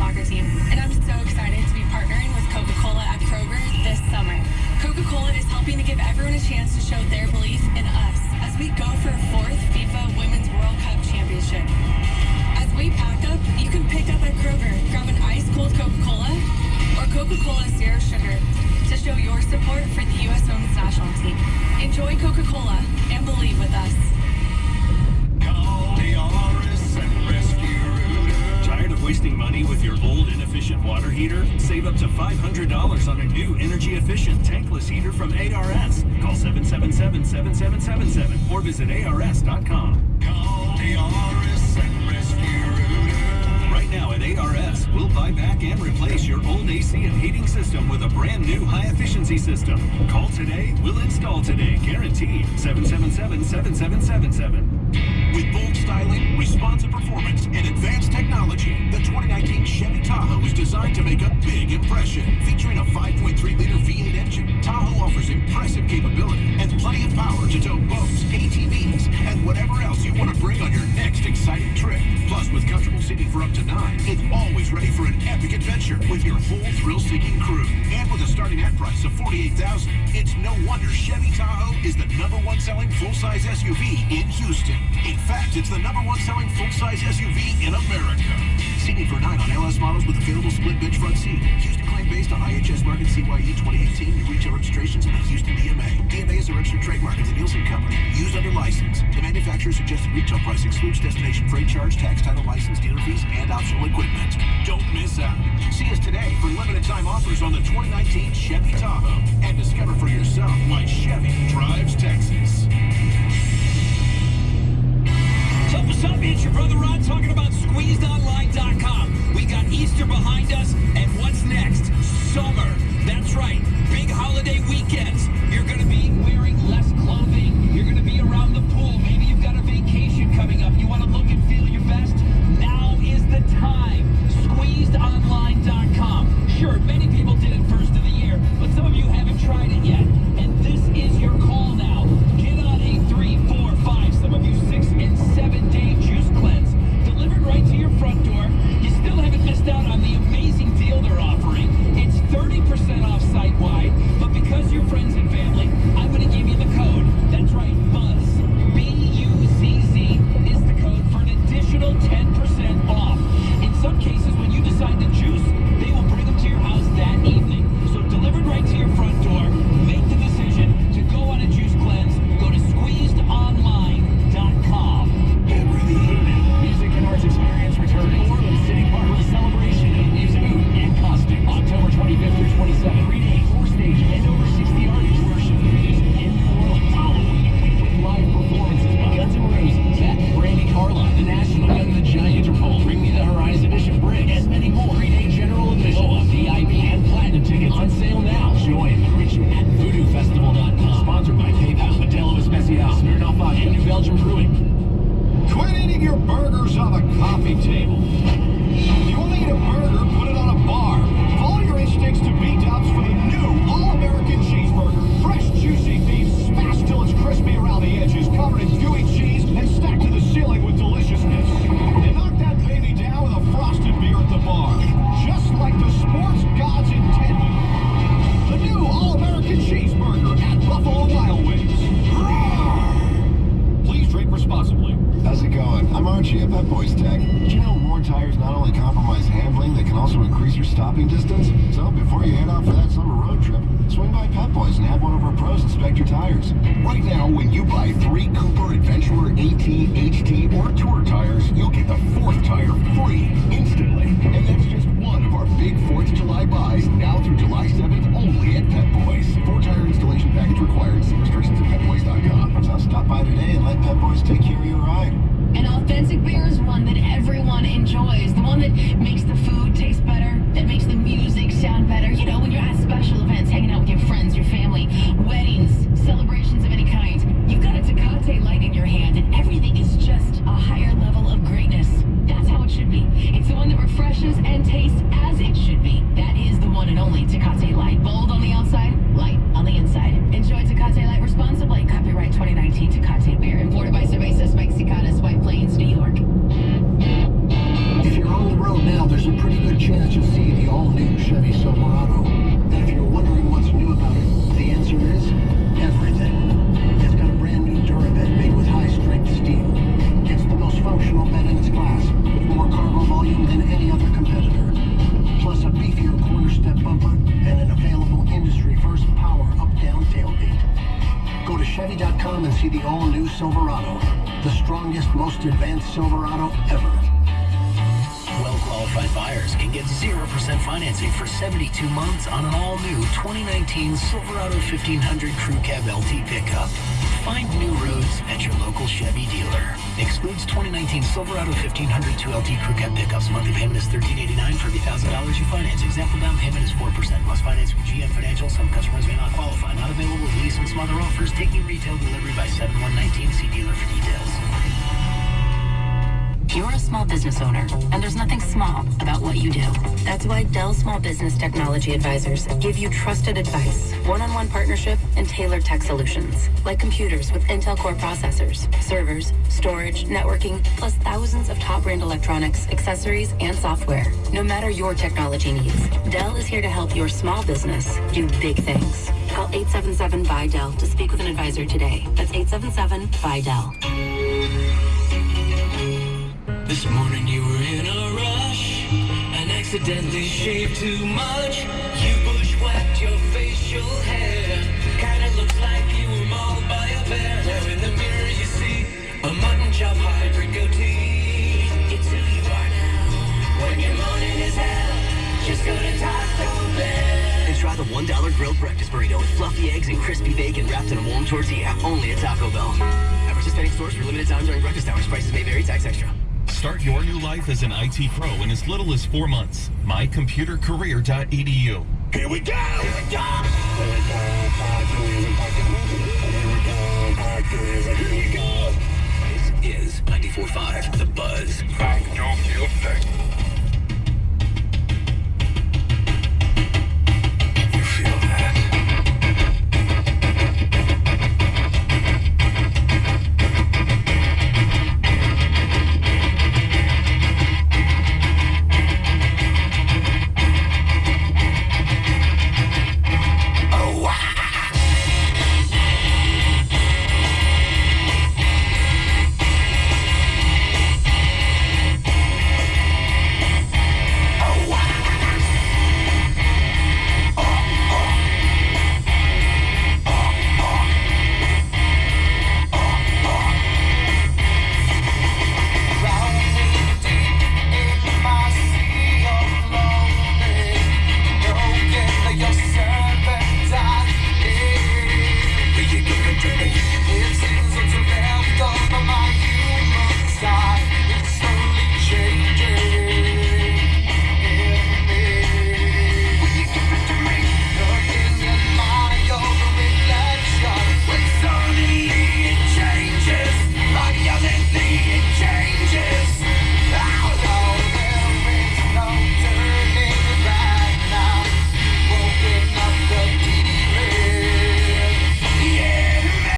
soccer team, and I'm so excited to be partnering with Coca-Cola at Kroger this summer. Coca-Cola is helping to give everyone a chance to show their belief in us as we go for a 4th FIFA Women's World Cup Championship. As we pack up, you can pick up at Kroger, grab an ice-cold Coca-Cola or Coca-Cola Zero Sugar to show your support for the U.S. Women's National Team. Enjoy Coca-Cola and believe with us. Call ARS and rescue. Tired of wasting money with your old inefficient water heater? Save up to $500 on a new energy-efficient tankless heater from ARS. Call 777-7777 or visit ars.com. Call ARS and rescue. Right now at ARS, we'll buy back and replace your old AC and heating system with a brand new high-efficiency system. Call today, we'll install today, guaranteed. 777-7777. With bold styling, responsive performance, and advanced technology, the 2019 Chevy Tahoe is designed to make a big impression. Featuring a 5.3-liter V8 engine, Tahoe offers impressive capability and plenty of power to tow boats, ATVs, and whatever else you want to bring on your next exciting trip. Plus, with comfortable seating for up to 9, it's always ready for an epic adventure with your whole thrill-seeking crew. And with a starting ad price of $48,000, it's no wonder Chevy Tahoe is the #1 selling full-size SUV in Houston. In fact, it's the #1 selling full-size SUV in America. Seating for 9 on LS models with available split bench front seat. Houston claim based on IHS Market CYE 2018. New retail registrations in the Houston DMA. DMA is a registered trademark of the Nielsen Company. Used under license. The manufacturer's suggested retail price excludes destination freight charge, tax, title, license, dealer fees, and optional equipment. Don't miss out. See us today for limited time offers on the 2019 Chevy Tahoe. And discover for yourself why Chevy drives Texas. What's up? It's your brother Ron talking about SqueezedOnline.com. We got Easter behind us, and what's next? Summer. That's right. Big holiday weekends. You're going to be wearing less clothing. You're going to be around the pool. Maybe you've got a vacation coming up. You want to look and feel your best? Now is the time. SqueezedOnline.com. Sure, many people did it first of the year, but some of you haven't tried it yet. And this is your call now. Get on a 3, 4, 5, some of you 6 and 7 day juice cleanse delivered right to your front door. You still haven't missed out on the amazing deal they're offering. It's 30% off site-wide, but because you're friends and family, I'm going to give you the code. That's right, BUZZ. B-U-Z-Z is the code for an additional 10% off. In some cases, when you decide to juice, they will bring them to your house that evening. So delivered right to your front door. Make the decision to go on a juice cleanse. Go to SqueezedOnline.com. Music and arts experience returning. Orland City Park with a celebration of music, food, and costume. October 25th through 27th. 3-day, 4-stage, and over 60 artists worship the music in New Orleans. Halloween with live performances by Guns N' Roses, Beck, Brandy Carlisle, The National, Young the Giant, Interpol, Bring Me the Horizon, Bishop Briggs, and many more. 3-day general admission, VIP, and platinum tickets on sale now. Join the ritual at VoodooFestival.com. Sponsored by PayPal, Modelo Especial, Smirnoff Vodka, and New Belgium Brewing. Quit eating your burgers on a coffee table. If you want to eat a burger, put it on a bar. Follow your instincts to B-Dubs for the new All-American Cheeseburger. Fresh, juicy beef, smashed till it's crispy around the edges, covered in gooey cheese, and stacked to the ceiling with deliciousness. And knock that baby down with a frosted beer at the bar. Just like the sports gods intended. The new All-American Cheeseburger at Buffalo Wild Wings. Roar! Please drink responsibly. How's it going? I'm Archie at Pep Boys Tech. Did you know worn tires not only compromise handling, they can also increase your stopping distance? So before you head out for that summer road trip, swing by Pep Boys and have one of our pros inspect your tires. Right now, when you buy 3 Cooper, Adventurer, AT, HT, or Tour tires, you'll get the 4th tire free instantly. And that's just one of our big 4th of July buys, now through July 7th, only at Pep Boys. 4-tire installation package required. See restrictions at PepBoys.com. So stop by today and let Pep Boys take care of your ride. An authentic beer is one that everyone enjoys. The one that makes the food taste better, that makes the music sound better. You know, when you're at special events, hanging out with your friends, your family, weddings, celebrations of any kind. You've got a Tecate Light in your hand, and everything is just a higher level of greatness. That's how it should be. It's the one that refreshes and tastes as it should be. That is the one and only Tecate Light. Bold on the outside, light on the inside. Enjoy Tecate Light responsibly. Copyright 2019 Tecate Beer. Imported by Cerveza Spike Cicadas, White Plains, New York. If you're on the road now, there's there's a pretty good chance you'll see the all-new Chevy Silverado. And if you're wondering what's new about it, the answer is everything. It's got a brand new Durabed made with high-strength steel. It's the most functional bed in its class, with more cargo volume than any other competitor. Plus a beefier corner step bumper and an available industry-first power up-down tailgate. Go to Chevy.com and see the all-new Silverado, the strongest, most advanced Silverado ever. Well-qualified buyers can get 0% financing for 72 months on an all-new 2019 Silverado 1500 Crew Cab LT pickup. Find new roads at your local Chevy dealer. Excludes 2019 Silverado 1500 2LT Crew Cab pickups. Monthly payment is $1,389 for every $1,000 you finance. Example down payment is 4%. Must finance with GM Financial. Some customers may not qualify. Not available with lease and some other offers. Taking retail delivery by 7/1/19. See dealer for details. You're a small business owner, and there's nothing small about what you do. That's why Dell Small Business Technology Advisors give you trusted advice, one-on-one partnership, and tailored tech solutions, like computers with Intel Core processors, servers, storage, networking, plus thousands of top-brand electronics, accessories, and software. No matter your technology needs, Dell is here to help your small business do big things. Call 877-BUY-DELL to speak with an advisor today. That's 877-BUY-DELL. This morning you were in a rush and accidentally shaved too much. You bushwhacked your facial hair. Kinda looks like you were mauled by a bear. Now in the mirror you see a mutton chop hybrid goatee. It's who you are now. When your morning is hell, just go to Taco Bell. And try the $1 grilled breakfast burrito with fluffy eggs and crispy bacon wrapped in a warm tortilla. Only at Taco Bell. At participating stores for limited time during breakfast hours. Prices may vary. Tax extra. Start your new life as an IT pro in as little as 4 months. mycomputercareer.edu. Here we go! Here we go, This is 94.5 The Buzz. I don't feel sick.